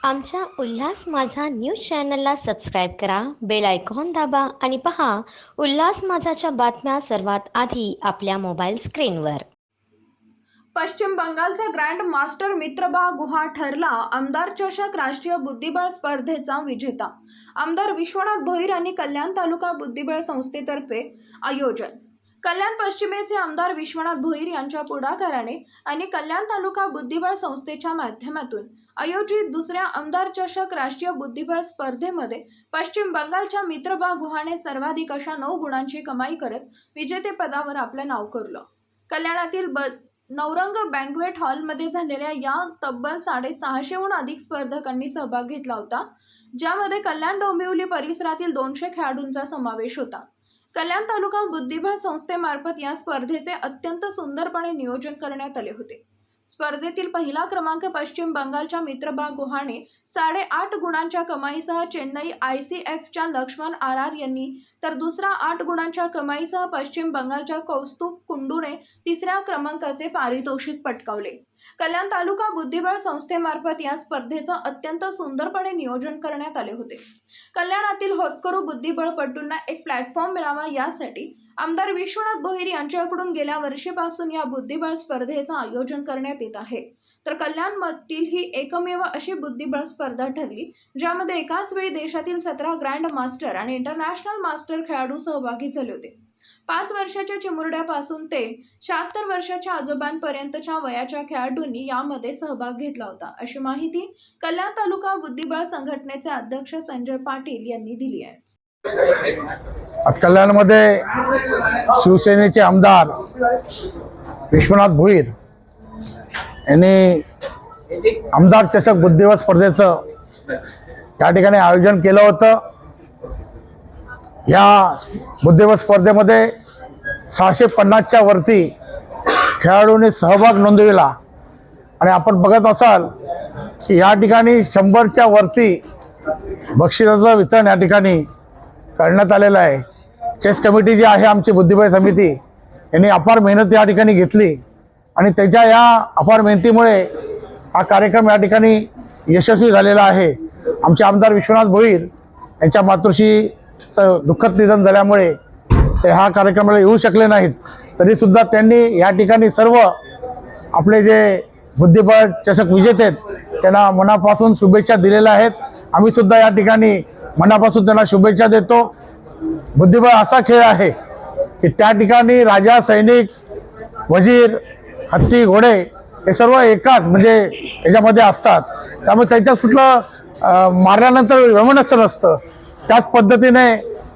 आमच्या उल्हास माझा न्यूज चॅनलला सबस्क्राईब करा, बेल आयकॉन दाबा आणि पहा उल्हास माझाच्या बातम्या सर्वात आधी आपल्या मोबाईल स्क्रीनवर। पश्चिम बंगालचा ग्रँड मास्टर मित्रबा गुहा ठरला आमदार चषक राष्ट्रीय बुद्धिबळ स्पर्धेचा विजेता। आमदार विश्वनाथ भोईर आणि कल्याण तालुका बुद्धिबळ संस्थेतर्फे आयोजन। कल्याण पश्चिमेचे आमदार विश्वनाथ भोईर यांच्या पुढाकाराने आणि कल्याण तालुका बुद्धिबळ संस्थेच्या माध्यमातून आयोजित दुसऱ्या आमदार चषक राष्ट्रीय बुद्धिबळ स्पर्धेमध्ये पश्चिम बंगालच्या मित्रबा गुहाने सर्वाधिक अशा 9 गुणांची कमाई करत विजेतेपदावर आपलं नाव कोरलं। कल्याणातील नवरंग बँक्वेट हॉलमध्ये झालेल्या या तब्बल 650हून अधिक स्पर्धकांनी सहभाग घेतला होता, ज्यामध्ये कल्याण डोंबिवली परिसरातील 200 खेळाडूंचा समावेश होता। कल्याण तालुका बुद्धिबळ संस्थेमार्फत या स्पर्धेचे अत्यंत सुंदरपणे नियोजन करण्यात आले होते। स्पर्धेतील पहिला क्रमांक पश्चिम बंगालच्या मित्रबा गुहाने 8.5 गुणांच्या कमाईसह चेन्नई ICFच्या लक्ष्मण RR यांनी, तर दुसरा 8 गुणांच्या कमाईसह पश्चिम बंगालच्या कौस्तुभ कुंडूने तिसऱ्या क्रमांकाचे पारितोषिक पटकावले। कल्याण तालुका बुद्धिबळ संस्थेमार्फत या स्पर्धेचं अत्यंत सुंदरपणे नियोजन करण्यात आले होते। कल्याणातील होतकरू बुद्धिबळपटूंना एक प्लॅटफॉर्म मिळावा यासाठी आमदार विश्वनाथ भोईर यांच्याकडून गेल्या वर्षीपासून या बुद्धिबळ स्पर्धेचं आयोजन करण्यात येत आहे। तर कल्याणमधील ही एकमेव अशी बुद्धिबळ स्पर्धा ठरली ज्यामध्ये एकाच वेळी देशातील 17 ग्रँड मास्टर आणि इंटरनॅशनल मास्टर खेळाडू सहभागी झाले होते। 5 वर्षाच्या चिमुरड्यापासून ते 76 वर्षाच्या आजोबांपर्यंतच्या वयाच्या खेळाडूंनी यामध्ये सहभाग घेतला होता, अशी माहिती कल्याण तालुका बुद्धिबळ संघटनेचे अध्यक्ष संजय पाटील यांनी दिली आहे। आज कल्याणमध्ये शिवसेनेचे आमदार विश्वनाथ भोईर यांनी आमदार चषक बुद्धिबळ स्पर्धेचं या ठिकाणी आयोजन केलं होतं। या बुद्धिबळ स्पर्धेमध्ये 650च्या वरती खेळाडूंनी सहभाग नोंदविला आणि आपण बघत असाल की या ठिकाणी 100च्या वरती बक्षिसाचं वितरण या ठिकाणी करण्यात आलेलं आहे। चेस कमिटी जी आहे आमची बुद्धिबळ समिती यांनी अपार मेहनत या ठिकाणी घेतली आणि त्याच्या या अपार मेहनतीमुळे हा कार्यक्रम या ठिकाणी यशस्वी झालेला आहे। आमचे आमदार विश्वनाथ भोईर यांच्या मातोश्रीचं दुःखद निधन झाल्यामुळे ते हा कार्यक्रमाला येऊ शकले नाहीत, तरीसुद्धा त्यांनी या ठिकाणी सर्व आपले जे बुद्धिबळ चषक विजेते आहेत त्यांना मनापासून शुभेच्छा दिलेल्या आहेत। आम्ही सुद्धा या ठिकाणी मनापासून त्यांना शुभेच्छा देतो। बुद्धिबळ असा खेळ आहे की त्या ठिकाणी राजा, सैनिक, वजीर, हत्ती, घोडे हे सर्व एकाच म्हणजे याच्यामध्ये असतात, त्यामुळे त्याच्यात कुठलं मारल्यानंतर रमणच नसतं। त्याच पद्धतीने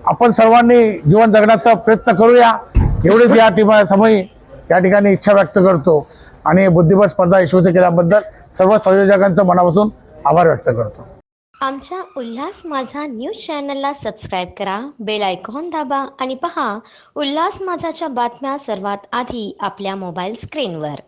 आपण सर्वांनी जीवन जगण्याचा प्रयत्न करूया एवढीच या समय या ठिकाणी इच्छा व्यक्त करतो आणि बुद्धिबळ स्पर्धा यशस्वी केल्याबद्दल सर्व संयोजकांचं मनापासून आभार व्यक्त करतो। आमच्या उल्हास माझा न्यूज चॅनलला सबस्क्राईब करा, बेल आयकॉन दाबा आणि पहा उल्हास माझाच्या बातम्या सर्वात आधी आपल्या मोबाईल स्क्रीनवर।